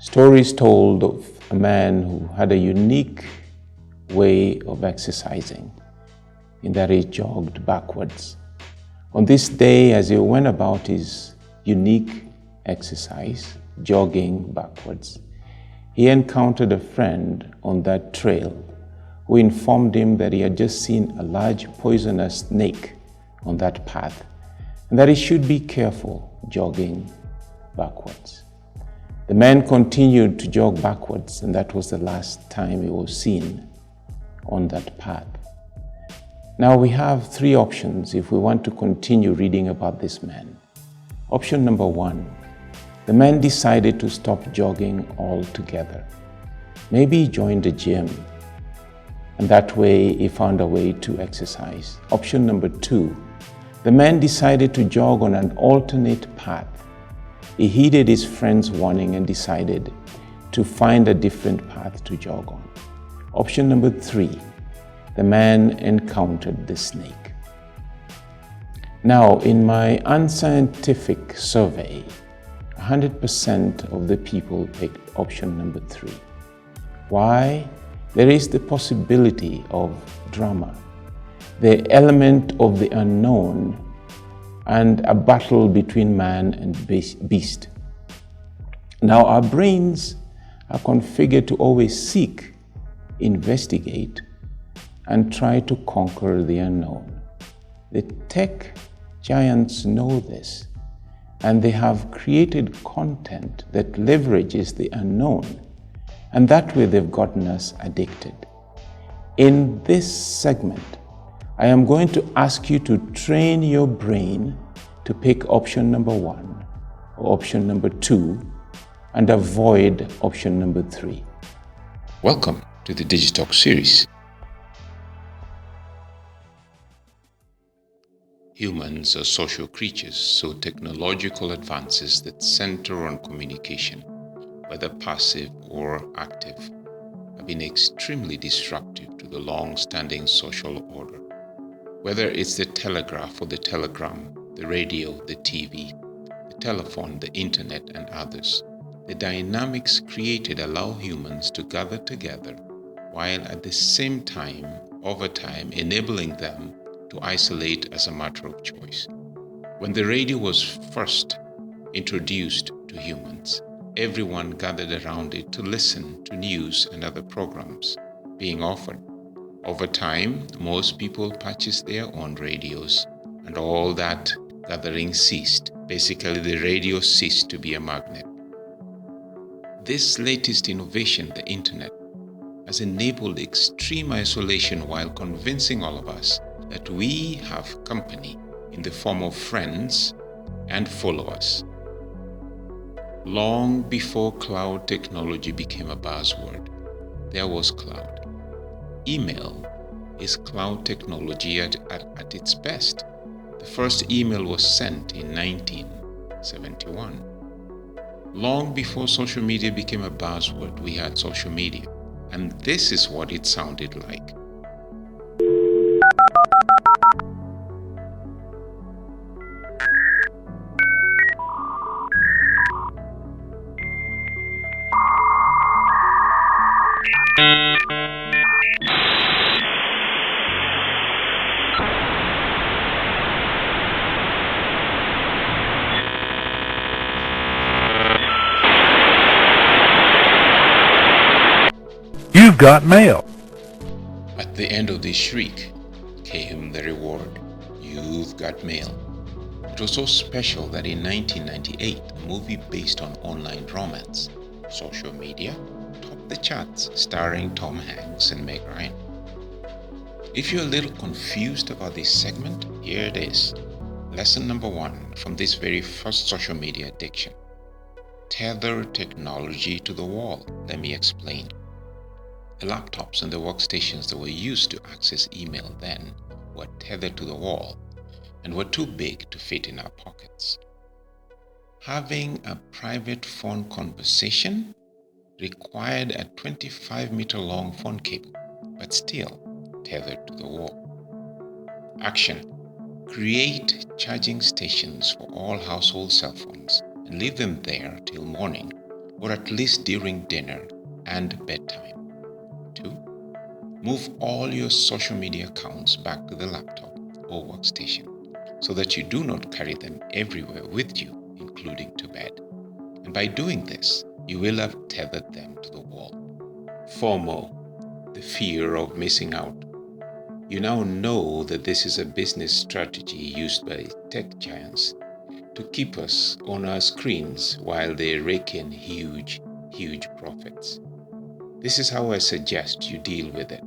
Stories told of a man who had a unique way of exercising, in that he jogged backwards. On this day, as he went about his unique exercise, jogging backwards, he encountered a friend on that trail who informed him that he had just seen a large poisonous snake on that path and that he should be careful jogging backwards. The man continued to jog backwards, and that was the last time he was seen on that path. Now we have three options if we want to continue reading about this man. Option number one, the man decided to stop jogging altogether. Maybe he joined a gym, and that way he found a way to exercise. Option number two, the man decided to jog on an alternate path. He heeded his friend's warning and decided to find a different path to jog on. Option number three, the man encountered the snake. Now, in my unscientific survey, 100% of the people picked option number three. Why? There is the possibility of drama, the element of the unknown, and a battle between man and beast. Now, our brains are configured to always seek, investigate, and try to conquer the unknown. The tech giants know this, and they have created content that leverages the unknown, and that way they've gotten us addicted. In this segment, I am going to ask you to train your brain to pick option number one or option number two and avoid option number three. Welcome to the Digitalk series. Humans are social creatures, so technological advances that center on communication, whether passive or active, have been extremely disruptive to the long-standing social order. Whether it's the telegraph or the telegram, the radio, the TV, the telephone, the internet, and others, the dynamics created allow humans to gather together while at the same time, over time, enabling them to isolate as a matter of choice. When the radio was first introduced to humans, everyone gathered around it to listen to news and other programs being offered. Over time, most people purchased their own radios, and all that gathering ceased. Basically, the radio ceased to be a magnet. This latest innovation, the internet, has enabled extreme isolation while convincing all of us that we have company in the form of friends and followers. Long before cloud technology became a buzzword, there was cloud. Email is cloud technology at its best. The first email was sent in 1971. Long before social media became a buzzword, we had social media, and this is what it sounded like. You've got mail. At the end of this shriek came the reward. You've got mail. It was so special that in 1998, a movie based on online romance, Social Media, topped the charts, starring Tom Hanks and Meg Ryan. If you're a little confused about this segment, here it is. Lesson number one from this very first social media addiction. Tether technology to the wall. Let me explain. The laptops and the workstations that were used to access email then were tethered to the wall and were too big to fit in our pockets. Having a private phone conversation required a 25-meter long phone cable, but still tethered to the wall. Action. Create charging stations for all household cell phones and leave them there till morning, or at least during dinner and bedtime. 2. Move all your social media accounts back to the laptop or workstation so that you do not carry them everywhere with you, including to bed. And by doing this, you will have tethered them to the wall. FOMO, the fear of missing out. You now know that this is a business strategy used by tech giants to keep us on our screens while they rake in huge profits. This is how I suggest you deal with it.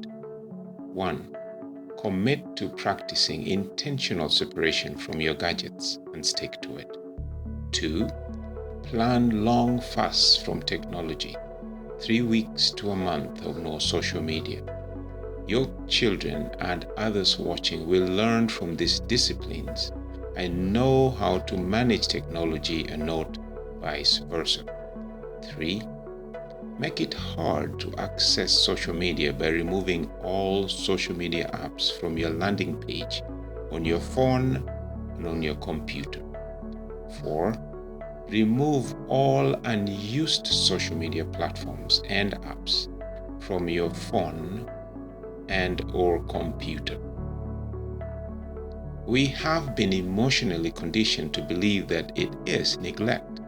1. Commit to practicing intentional separation from your gadgets and stick to it. 2. Plan long fasts from technology, 3 weeks to a month of no social media. Your children and others watching will learn from these disciplines and know how to manage technology and not vice versa. 3. Make it hard to access social media by removing all social media apps from your landing page on your phone and on your computer. 4. Remove all unused social media platforms and apps from your phone and or computer. We have been emotionally conditioned to believe that it is neglect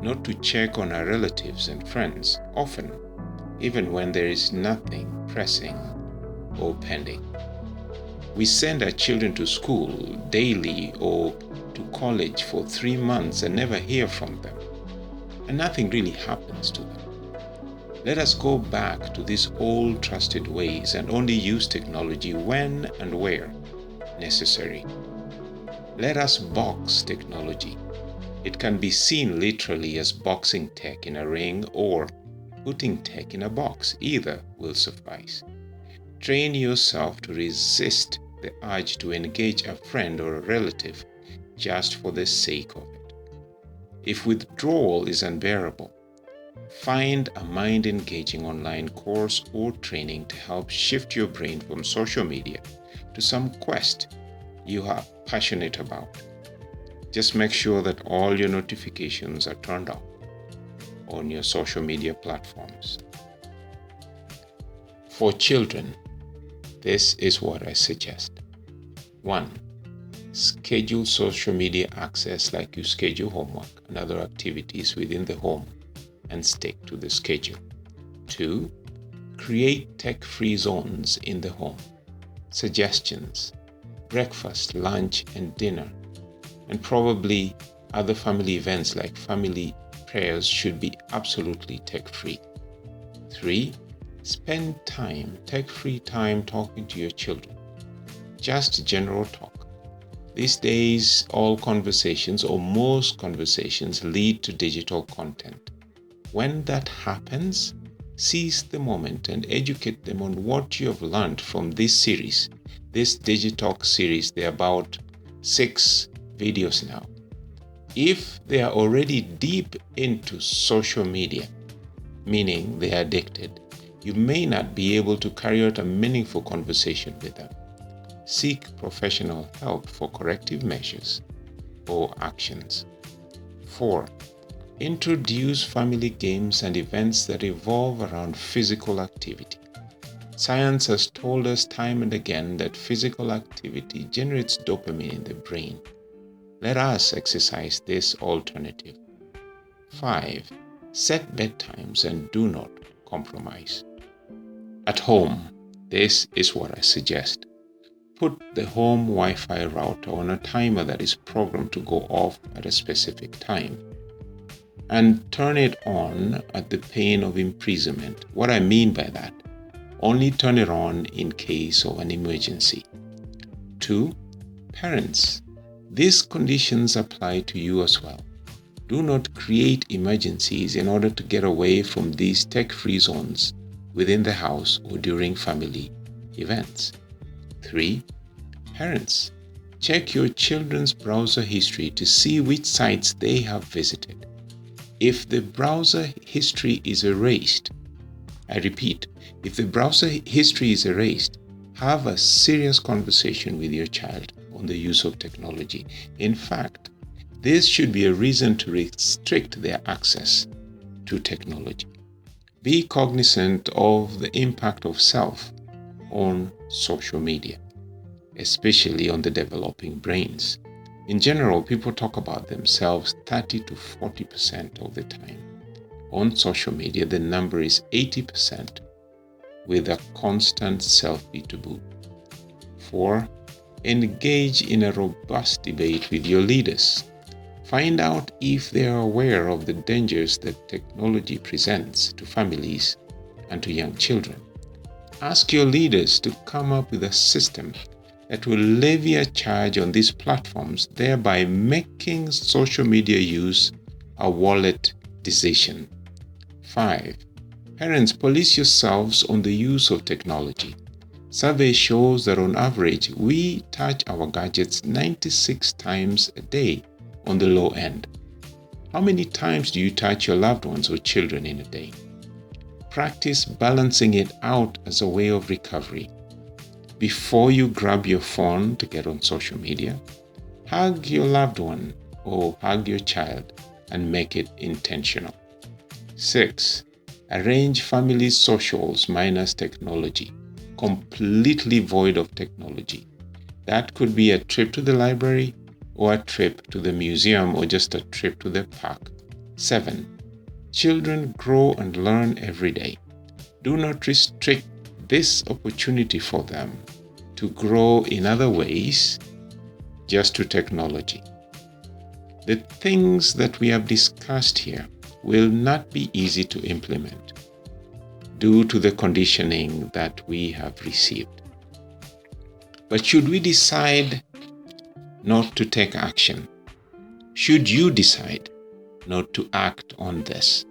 not to check on our relatives and friends often, even when there is nothing pressing or pending. We send our children to school daily or to college for 3 months and never hear from them, and nothing really happens to them. Let us go back to these old trusted ways and only use technology when and where necessary. Let us box technology. It can be seen literally as boxing tech in a ring or putting tech in a box. Either will suffice. Train yourself to resist the urge to engage a friend or a relative just for the sake of it. If withdrawal is unbearable, find a mind-engaging online course or training to help shift your brain from social media to some quest you are passionate about. Just make sure that all your notifications are turned on your social media platforms. For children, this is what I suggest. 1. Schedule social media access like you schedule homework and other activities within the home and stick to the schedule. 2. Create tech-free zones in the home. Suggestions: breakfast, lunch, and dinner, and probably other family events like family prayers should be absolutely tech-free. 3. Spend time, tech-free time, talking to your children. Just general talk. These days, all conversations or most conversations lead to digital content. When that happens, seize the moment and educate them on what you have learned from this series, this Digitalk series. They're about 6 videos now. If they are already deep into social media, meaning they are addicted, you may not be able to carry out a meaningful conversation with them. Seek professional help for corrective measures or actions. 4. Introduce family games and events that revolve around physical activity. Science has told us time and again that physical activity generates dopamine in the brain. Let us exercise this alternative. 5. Set bedtimes and do not compromise. At home, this is what I suggest. Put the home Wi-Fi router on a timer that is programmed to go off at a specific time, and turn it on at the pain of imprisonment. What I mean by that, only turn it on in case of an emergency. 2. Parents, these conditions apply to you as well. Do not create emergencies in order to get away from these tech-free zones within the house or during family events. 3. Parents, check your children's browser history to see which sites they have visited. If the browser history is erased, I repeat, if the browser history is erased, have a serious conversation with your child on the use of technology. In fact, this should be a reason to restrict their access. to technology. Be cognizant of the impact of self on social media, especially on the developing brains. In general, people talk about themselves 30 to 40% of the time. On social media, the number is 80%, with a constant selfie to boot. 4. Engage in a robust debate with your leaders. Find out if they are aware of the dangers that technology presents to families and to young children. Ask your leaders to come up with a system that will levy a charge on these platforms, thereby making social media use a wallet decision. 5. Parents, police yourselves on the use of technology. Survey shows that on average, we touch our gadgets 96 times a day on the low end. How many times do you touch your loved ones or children in a day? Practice balancing it out as a way of recovery. Before you grab your phone to get on social media, hug your loved one or hug your child and make it intentional. 6. Arrange family socials minus technology, completely void of technology. That could be a trip to the library or a trip to the museum or just a trip to the park. 7. Children grow and learn every day. Do not restrict this opportunity for them to grow in other ways just to technology. The things that we have discussed here will not be easy to implement due to the conditioning that we have received. But should we decide not to take action? Should you decide not to act on this?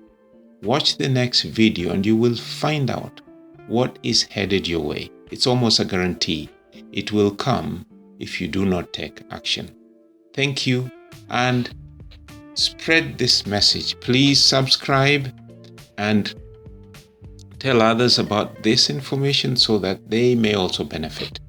Watch the next video and you will find out what is headed your way. It's almost a guarantee. It will come if you do not take action. Thank you, and spread this message. Please subscribe and tell others about this information so that they may also benefit.